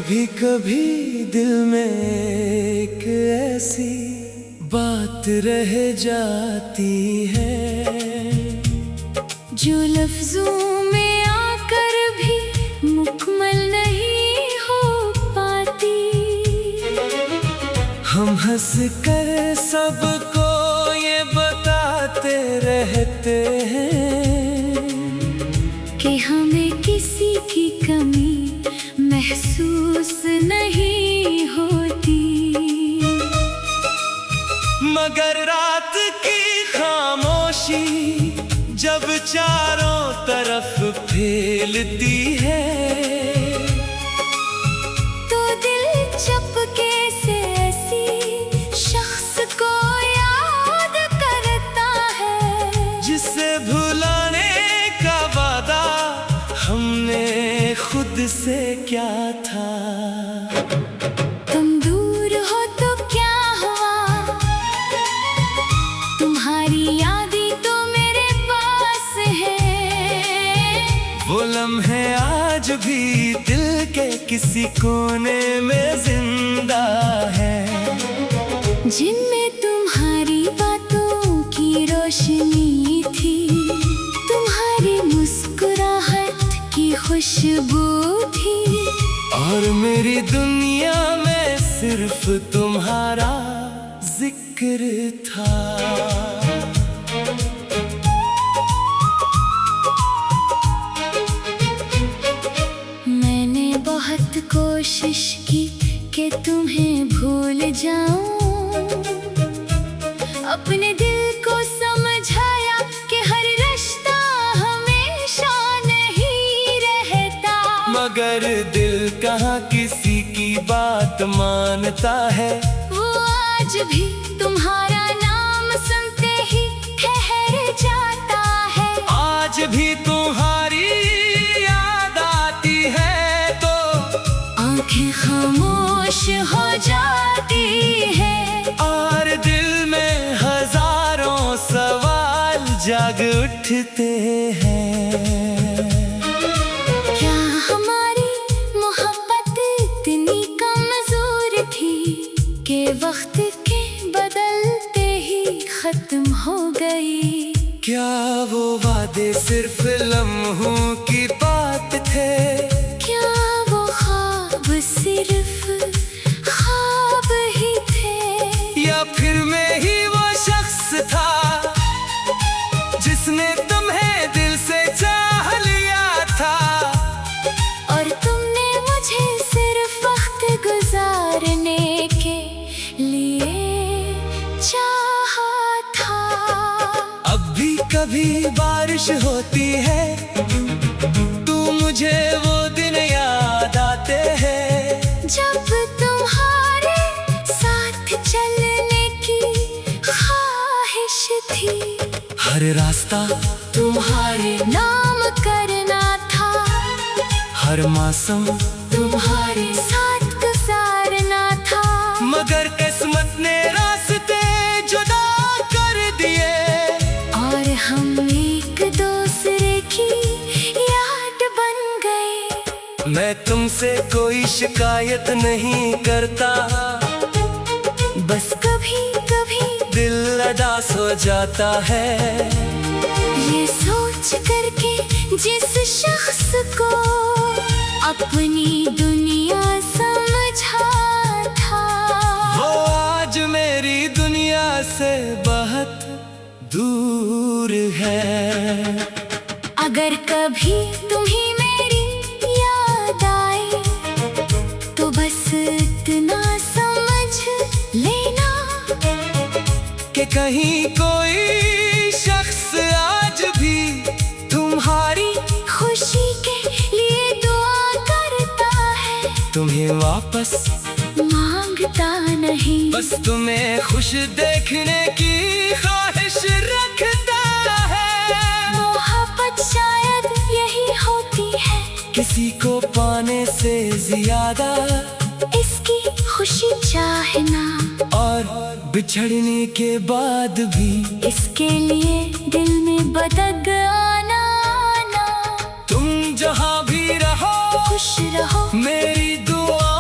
कभी कभी दिल में एक ऐसी बात रह जाती है जो लफ्जों में आकर भी मुकम्मल नहीं हो पाती। हम हंस कर सबको ये बताते रहते हैं कि हमें किसी की कमी महसूस नहीं होती। मगर रात की खामोशी जब चारों तरफ फैलती है तो दिल चुपके से ऐसी शख्स को याद करता है जिसे भुलाने का वादा हमने खुद से क्या था। तुम दूर हो तो क्या हुआ, तुम्हारी यादें तो मेरे पास है। वो लम्हे आज भी दिल के किसी कोने में जिंदा है, जिनमें तुम्हारी बातों की रोशनी थी, तुम्हारी मुस्कुराहट की खुशबू थी। और मेरी दुनिया में सिर्फ तुम्हारा जिक्र था। मैंने बहुत कोशिश की कि तुम्हें भूल जाऊं, अपने दिल को समझाया कि हर रिश्ता हमेशा नहीं रहता। मगर दिल कहाँ किसी की बात मानता है, वो आज भी तुम्हारा नाम सुनते ही ठहर जाता है। आज भी तुम्हारी याद आती है तो आंखें खामोश हो जाती है और दिल में हजारों सवाल जाग उठते हैं। क्या हमारी मोहब्बत इतनी कमजोर थी कि वक्त के बदलते ही खत्म हो गई। क्या वो वादे सिर्फ लम्हों की बात थे, क्या वो ख्वाब सिर्फ ख्वाब ही थे, या फिर मैं ही वो शख्स था जिसने तुम्हें दिल से चाह लिया था। और तुमने मुझे सिर्फ वक्त गुजारने के लिए चाहा था। अब भी कभी बारिश होती है तू मुझे वो दिन याद आते हैं जब तुम्हारे साथ चलने की ख्वाहिश थी। हर रास्ता तुम्हारे नाम करना था, हर मौसम तुम्हारे साथ गुजारना था। मगर किस्मत ने रास्ते जुदा कर दिए और हम एक दूसरे की याद बन गए। मैं तुमसे कोई शिकायत नहीं करता, बस कभी कभी दिल अदास हो जाता है। ये सोच करके जिस शख्स को अपनी दुनिया समझा था, वो आज मेरी दुनिया से बहुत दूर है। अगर कभी तुम्हें मेरी याद आए तो बस इतना समझ लेना कि कहीं कोई शख्स आज भी तुम्हारी खुशी के लिए दुआ करता है, तुम्हें वापस मांगता नहीं। बस तुम्हें खुश देखने की ख्वाहिश रखता है। मोहब्बत शायद यही होती है, किसी को पाने से ज्यादा इसकी खुशी चाहना, और बिछड़ने के बाद भी इसके लिए दिल में बदग आना। तुम जहाँ भी रहो खुश रहो, मेरी दुआ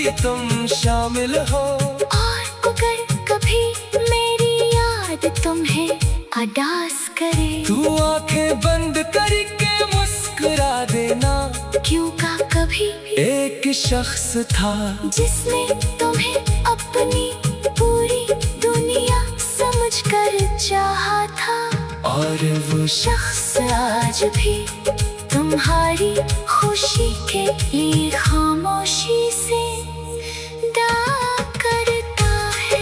भी तुम शामिल हो। और अगर कभी मेरी याद तुम्हें अदास करे, तू आंखें बंद करके मुस्कुरा देना, क्यों का कभी एक शख्स था जिसने तुम्हें अपनी पूरी दुनिया समझकर चाहा था। और वो शख्स आज भी तुम्हारी खुशी के लिए खामोशी से दुआ करता है।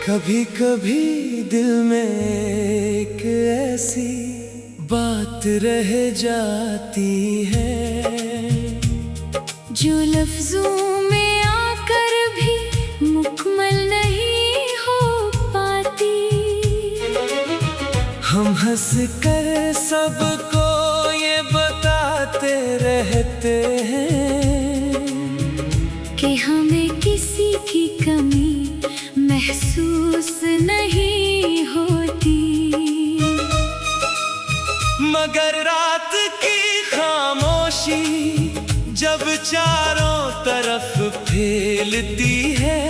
कभी कभी दिल में एक ऐसी बात रह जाती है, जो लफ्जों में आकर भी मुकम्मल नहीं हो पाती। हम हंस कर सबको ये बताते रहते हैं कि हमें किसी की कमी महसूस नहीं होती। मगर रात की खामोशी जब चारों तरफ फैलती है,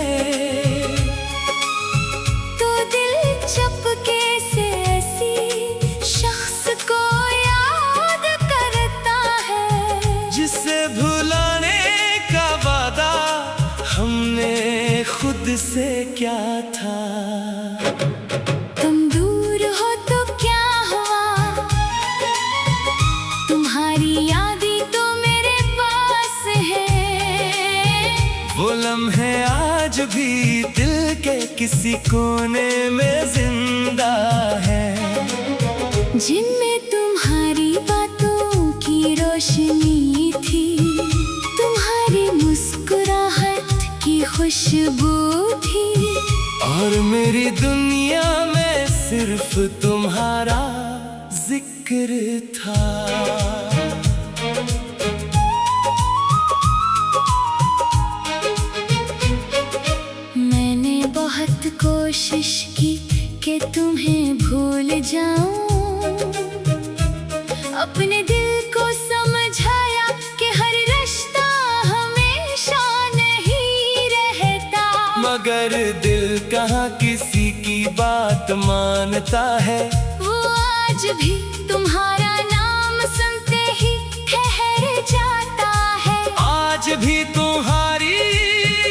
तो दिल चुपके से ऐसी शख्स को याद करता है, जिसे भुलाने का वादा हमने खुद से क्या था। तुम दूर हो तो क्या हुआ, तुम्हारी यादें तो मेरे पास है। वो लम्हे आज भी दिल के किसी कोने में जिंदा है, जिनमें तुम्हारी बातों की रोशनी थी, तुम्हारी मुस्कुराहट की खुशबू थी। और मेरी दुनिया में सिर्फ तुम्हारा जिक्र था। मैंने बहुत कोशिश की कि तुम्हें भूल जाऊं, अपने दिल को समझाया कि हर रिश्ता हमेशा नहीं रहता। मगर दिल कहाँ किसी की बात मानता है, वो आज भी तुम्हारा नाम सुनते ही ठहर जाता है। आज भी तुम्हारी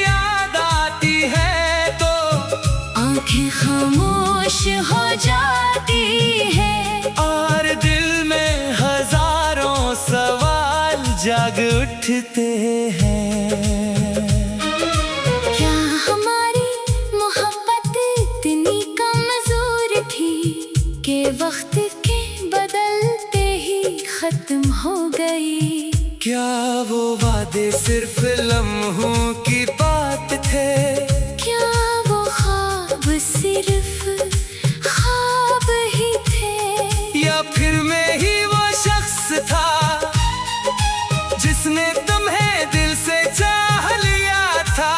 याद आती है तो आंखें खामोश हो जाती है, और दिल में हजारों सवाल जाग उठते हैं। क्या हमारी मोहब्बत इतनी कमजोर थी कि वक्त के बदलते ही खत्म हो गई? क्या वो वादे सिर्फ लम्हों की बात थे, क्या वो ख्वाब सिर्फ ख्वाब ही थे, या फिर मैं ही वो शख्स था जिसने तुम्हें दिल से चाह लिया था?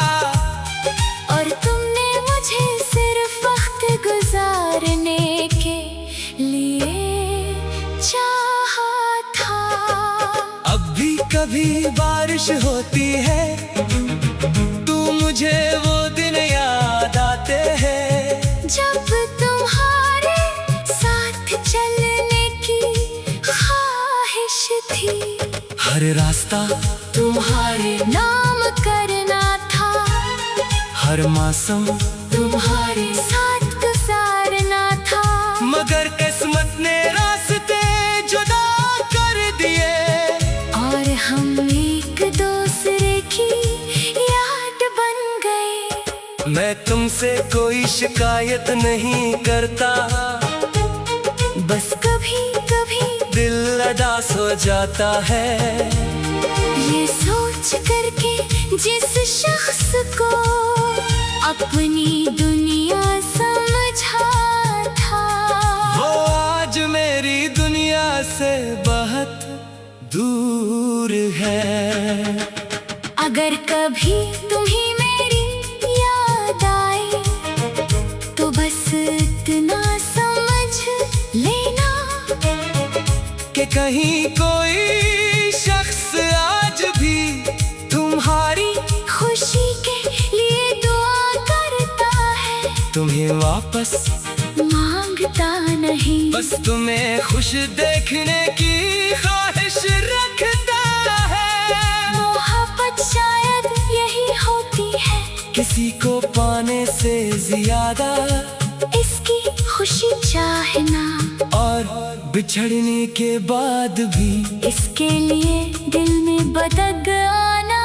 और तुमने मुझे सिर्फ वक्त गुजारने के लिए चाहा था। अब भी कभी बारिश होती है, तू मुझे वो दिन याद आते हैं, जब तुम्हारे साथ चलने की ख्वाहिश थी। हर रास्ता तुम्हारे नाम करना था, हर मौसम तुम्हारे साथ गुजारना था। मगर किस्मत ने रास्ते जुदा कर दिए, और हम एक दूसरे की याद बन गए। मैं तुमसे कोई शिकायत नहीं करता, बस कभी कभी दिल अदास हो जाता है। ये सोच करके जिस शख्स को अपनी दुनिया समझा था, वो आज मेरी दुनिया से बहुत दूर है। अगर कभी तुम्हें मेरी याद आए तो बस इतना समझ लेना कि कहीं कोई शख्स आज भी तुम्हारी खुशी के लिए दुआ करता है, तुम्हें वापस मांगता नहीं, बस तुम्हें खुश देखने की ख्वाहिश रखता है। मोहब्बत शायद यही होती है, किसी को पाने से ज्यादा इसकी खुशी चाहना, और बिछड़ने के बाद भी इसके लिए दिल में बदग आना।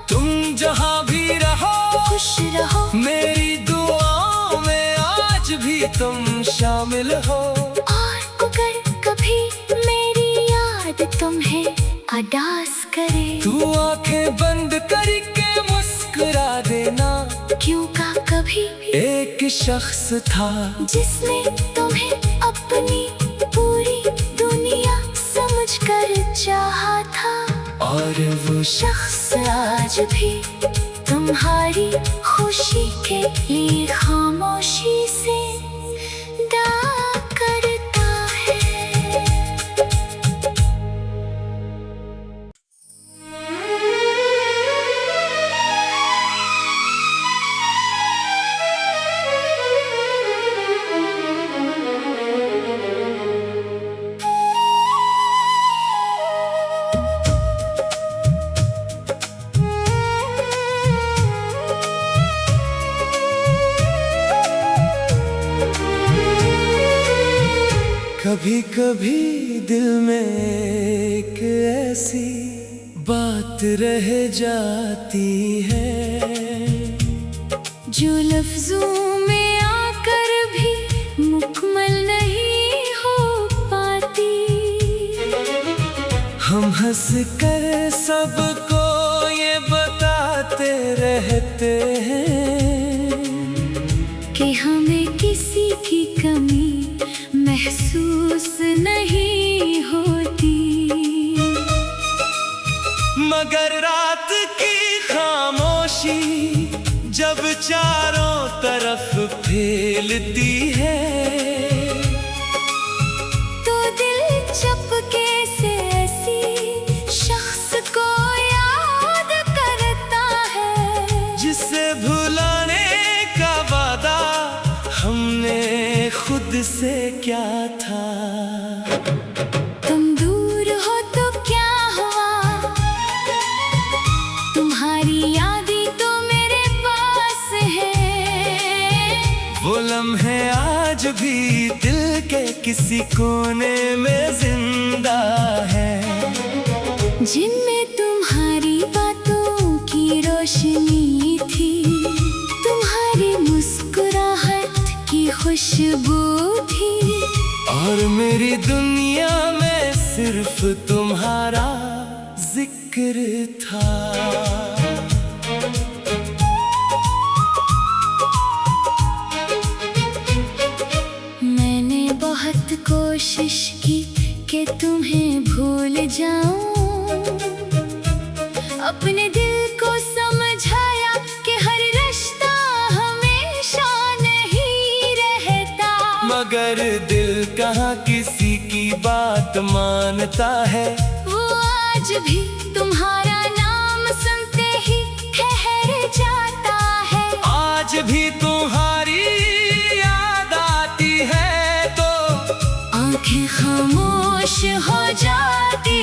तुम जहाँ भी रहो खुश रहो, मेरी दुआओं में आज भी तुम शामिल हो। और अगर कभी मेरी याद तुम्हें अदास करे तू आंखें बंद करके मुस्कुरा देना, क्योंकि कभी एक शख्स था जिसने तुम्हें अपनी पूरी दुनिया समझकर चाहा था, और वो शख्स आज भी तुम्हारी खुशी के लिए खामोशी से दुआ करता है। कभी कभी दिल में एक ऐसी बात रह जाती है, जो लफ्जों में आकर भी मुकम्मल नहीं हो पाती। हम हंस कर सबको ये बताते रहते हैं कि हमें किसी की कमी महसूस नहीं होती, मगर रात की खामोशी जब चारों तरफ फैलती है, तो दिल चुपके से ऐसी शख्स को याद करता है, जिसे भुलाने का वादा हमने खुद से क्या था। तुम दूर हो तो क्या हुआ, तुम्हारी यादें तो मेरे पास है। वो लम्हे आज भी दिल के किसी कोने में जिंदा है, जिनमें तुम्हारी बातों की रोशनी थी, तुम्हारी मुस्कुराहट की खुशबू थी, और मेरी दुनिया में सिर्फ तुम्हारा जिक्र था। मैंने बहुत कोशिश की कि तुम्हें भूल जाऊं, अपने दिल को समझाया कि हर रिश्ता हमेशा नहीं रहता, मगर दिल कहाँ किसी की बात मानता है। वो आज भी तुम्हारा नाम सुनते ही ठहर जाता है, आज भी तुम्हारी याद आती है तो आंखें खामोश हो जाती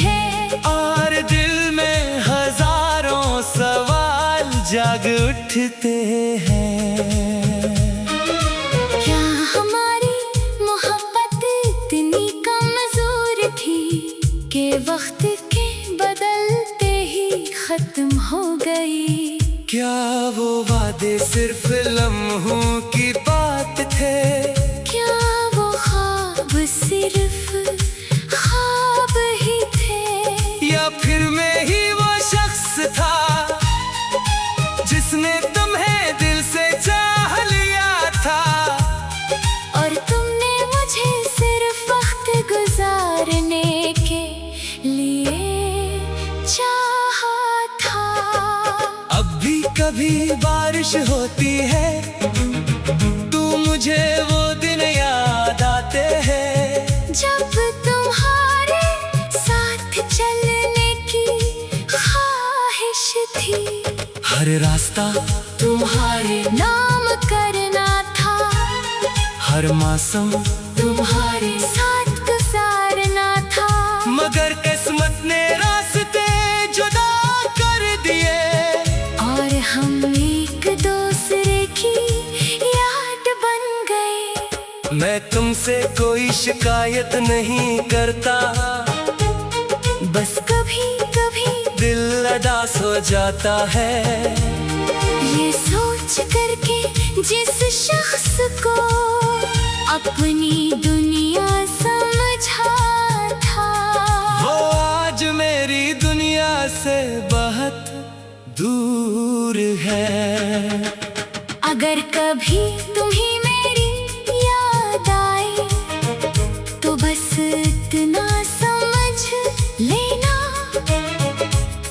है, और दिल में हजारों सवाल जाग उठते हैं। क्या हमारी मोहब्बत इतनी कमजोर थी कि वक्त के बदलते ही खत्म हो गई? क्या वो वादे सिर्फ लम्हों की बात थे? क्या वो ख्वाब सिर्फ ख्वाब ही थे? या फिर मैं ही वो शख्स कभी बारिश होती है, तू मुझे वो दिन याद आते हैं जब तुम्हारे साथ चलने की ख्वाहिश थी। हर रास्ता तुम्हारे नाम करना था, हर मौसम तुम्हारे साथ गुजारना था। मगर किस्मत ने रास्ते जुदा कर दिए, और हम एक दूसरे की याद बन गए। मैं तुमसे कोई शिकायत नहीं करता, बस कभी कभी दिल उदास हो जाता है। ये सोच करके जिस शख्स को अपनी दुनिया समझा था, वो आज मेरी दुनिया से बहुत दूर है। अगर कभी तुम्हें मेरी याद आए तो बस इतना समझ लेना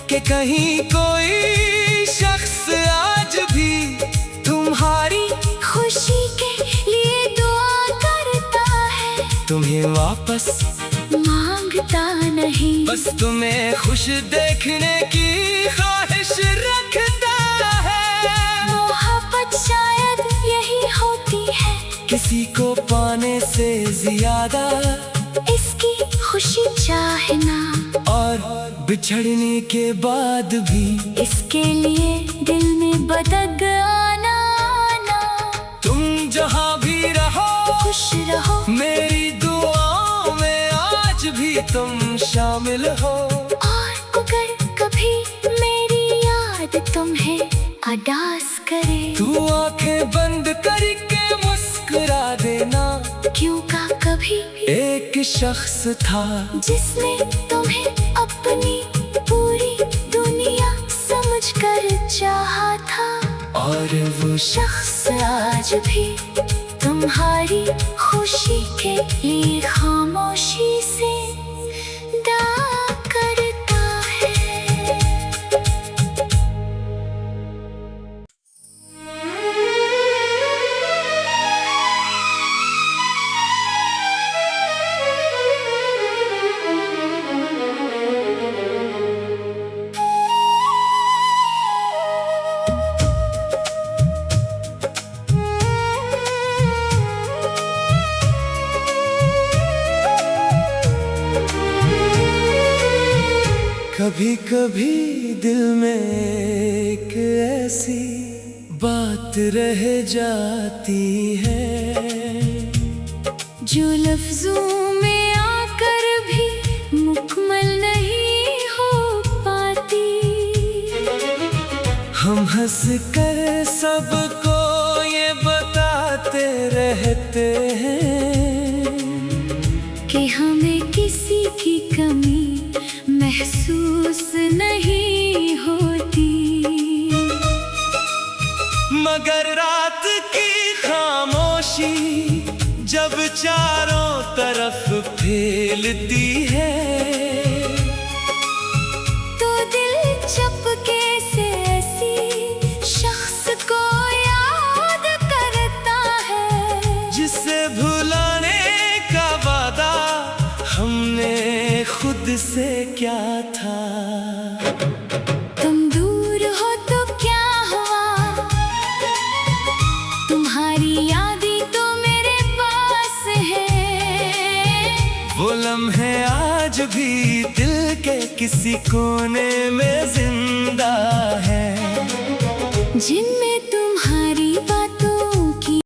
कि कहीं कोई शख्स आज भी तुम्हारी खुशी के लिए दुआ करता है, तुम्हें वापस मांगता नहीं। बस तुम्हें खुश देखने की ख्वाहिश रखता है। मोहब्बत शायद यही होती है, किसी को पाने से ज्यादा इसकी खुशी चाहना, और बिछड़ने के बाद भी इसके लिए दिल में बदग आना। तुम जहाँ भी रहो खुश रहो, मेरी दुआओं में आज भी तुम शामिल हो। और अगर कभी मेरी याद तुम्हें उदास करे, तू आंखें बंद करके मुस्कुरा देना, क्योंकि कभी एक शख्स था जिसने तुम्हें अपनी पूरी दुनिया समझकर चाहा था, और वो शख्स आज भी तुम्हारी खुशी के लिए खामोशी से दुआ करता है। कभी कभी दिल में एक ऐसी बात रह जाती है, जो लफ्जों में आकर भी मुकम्मल नहीं हो पाती। हम हंस कर सबको ये बताते रहते हैं कि हमें किसी की कमी महसूस नहीं होती। मगर रात की खामोशी जब चारों तरफ फैलती है, तो दिल चपके से ऐसी शख्स को याद करता है, जिसे भुलाने का वादा हमने खुद से क्या था। तुम दूर हो तो क्या हुआ, तुम्हारी यादें तो मेरे पास है। वो लम्हे आज भी दिल के किसी कोने में जिंदा है, जिनमें तुम